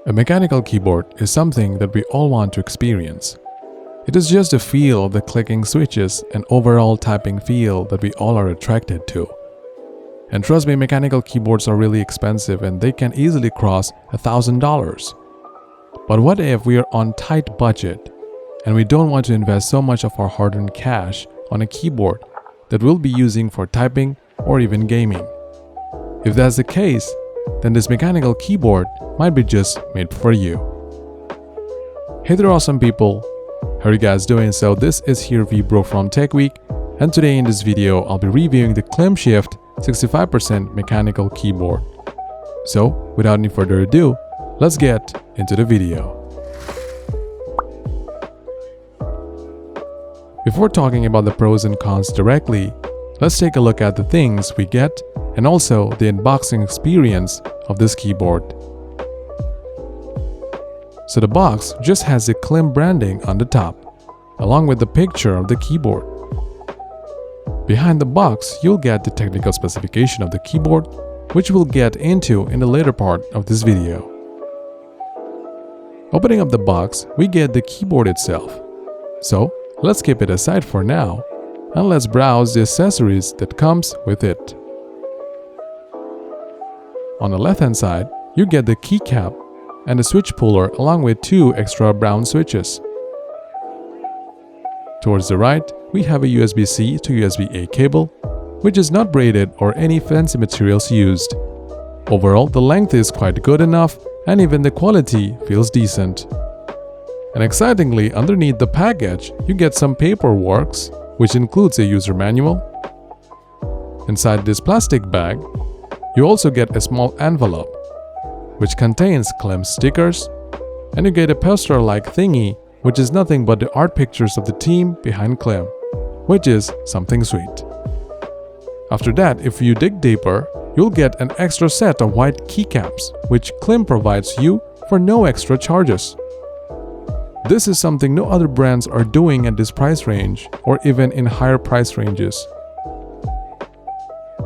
A mechanical keyboard is something that we all want to experience. It is just the feel of the clicking switches and overall typing feel that we all are attracted to. And trust me, mechanical keyboards are really expensive and they can easily cross $1,000. But what if we are on tight budget and we don't want to invest so much of our hard-earned cash on a keyboard that we'll be using for typing or even gaming? If that's the case, then this mechanical keyboard might be just made for you. Hey there awesome people, how are you guys doing? So this is here Vibro from Tech Week, and today in this video I'll be reviewing the KLIM Shift 65% mechanical keyboard. So without any further ado, let's get into the video. Before talking about the pros and cons directly, let's take a look at the things we get and also the unboxing experience of this keyboard. So the box just has the KLIM branding on the top, along with the picture of the keyboard. Behind the box, you'll get the technical specification of the keyboard, which we'll get into in the later part of this video. Opening up the box, we get the keyboard itself. So let's keep it aside for now, and let's browse the accessories that comes with it. On the left hand side, you get the keycap and the switch puller along with two extra brown switches. Towards the right, we have a USB-C to USB-A cable, which is not braided or any fancy materials used. Overall, the length is quite good enough and even the quality feels decent. And excitingly, underneath the package, you get some paperwork, which includes a user manual. Inside this plastic bag, you also get a small envelope, which contains KLIM stickers, and you get a poster-like thingy, which is nothing but the art pictures of the team behind KLIM, which is something sweet. After that, if you dig deeper, you'll get an extra set of white keycaps, which KLIM provides you for no extra charges. This is something no other brands are doing at this price range or even in higher price ranges.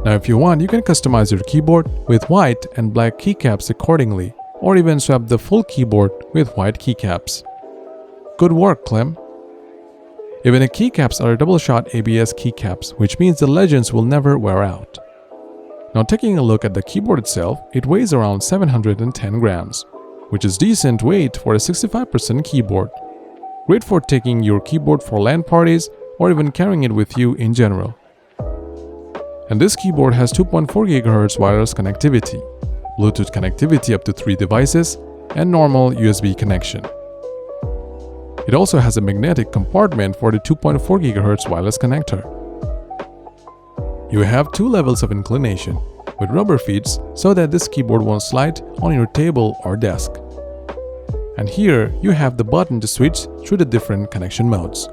Now if you want, you can customize your keyboard with white and black keycaps accordingly, or even swap the full keyboard with white keycaps. Good work, KLIM! Even the keycaps are double-shot ABS keycaps, which means the legends will never wear out. Now taking a look at the keyboard itself, it weighs around 710 grams, which is decent weight for a 65% keyboard. Great for taking your keyboard for LAN parties or even carrying it with you in general. And this keyboard has 2.4 GHz wireless connectivity, Bluetooth connectivity up to 3 devices, and normal USB connection. It also has a magnetic compartment for the 2.4 GHz wireless connector. You have 2 levels of inclination, with rubber feet so that this keyboard won't slide on your table or desk. And here you have the button to switch through the different connection modes.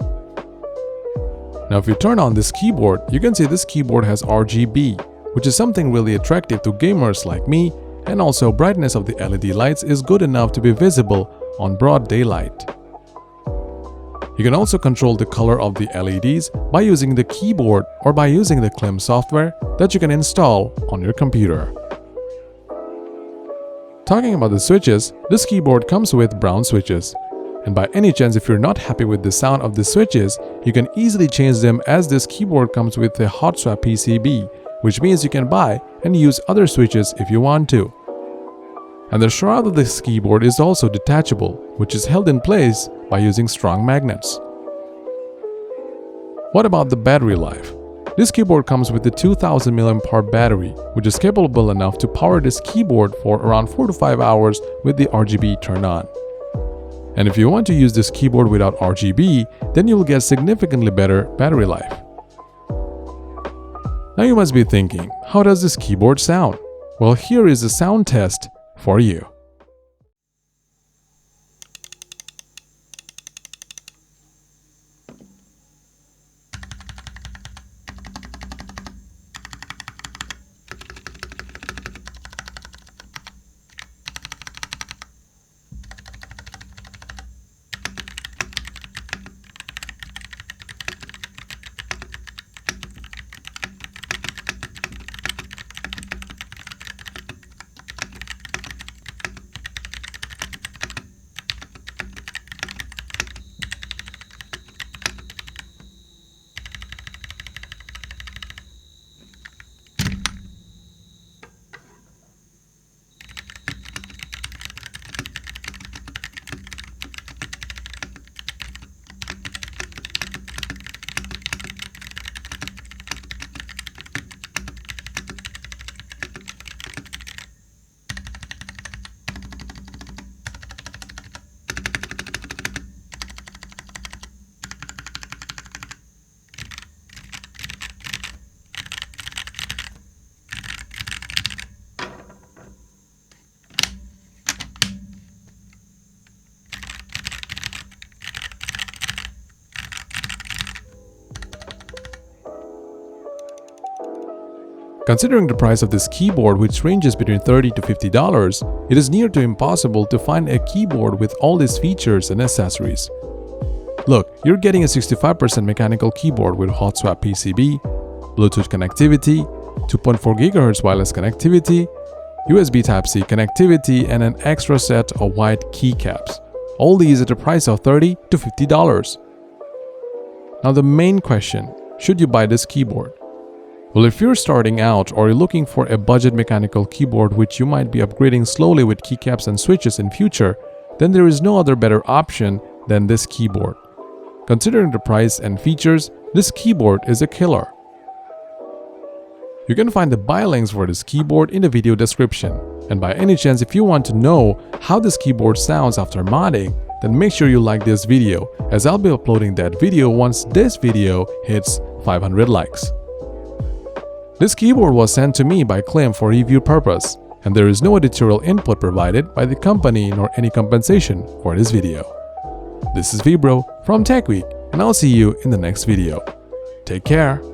Now if you turn on this keyboard, you can see this keyboard has RGB, which is something really attractive to gamers like me, and also brightness of the LED lights is good enough to be visible on broad daylight. You can also control the color of the LEDs by using the keyboard or by using the KLIM software that you can install on your computer. Talking about the switches, this keyboard comes with brown switches. And by any chance, if you're not happy with the sound of the switches, you can easily change them, as this keyboard comes with a hot swap PCB, which means you can buy and use other switches if you want to. And the shroud of this keyboard is also detachable, which is held in place by using strong magnets. What about the battery life? This keyboard comes with a 2000 mAh battery, which is capable enough to power this keyboard for around 4 to 5 hours with the RGB turned on. And if you want to use this keyboard without RGB, then you will get significantly better battery life. Now you must be thinking, how does this keyboard sound? Well, here is a sound test for you. Considering the price of this keyboard, which ranges between $30 to $50, it is near to impossible to find a keyboard with all these features and accessories. Look, you're getting a 65% mechanical keyboard with hot swap PCB, Bluetooth connectivity, 2.4 GHz wireless connectivity, USB Type-C connectivity, and an extra set of white keycaps. All these at a price of $30 to $50. Now the main question, should you buy this keyboard? Well, if you're starting out or you're looking for a budget mechanical keyboard which you might be upgrading slowly with keycaps and switches in future, then there is no other better option than this keyboard. Considering the price and features, this keyboard is a killer. You can find the buy links for this keyboard in the video description. And by any chance, if you want to know how this keyboard sounds after modding, then make sure you like this video, as I'll be uploading that video once this video hits 500 likes. This keyboard was sent to me by KLIM for review purpose, and there is no editorial input provided by the company nor any compensation for this video. This is Vibro from Tech Week, and I'll see you in the next video. Take care.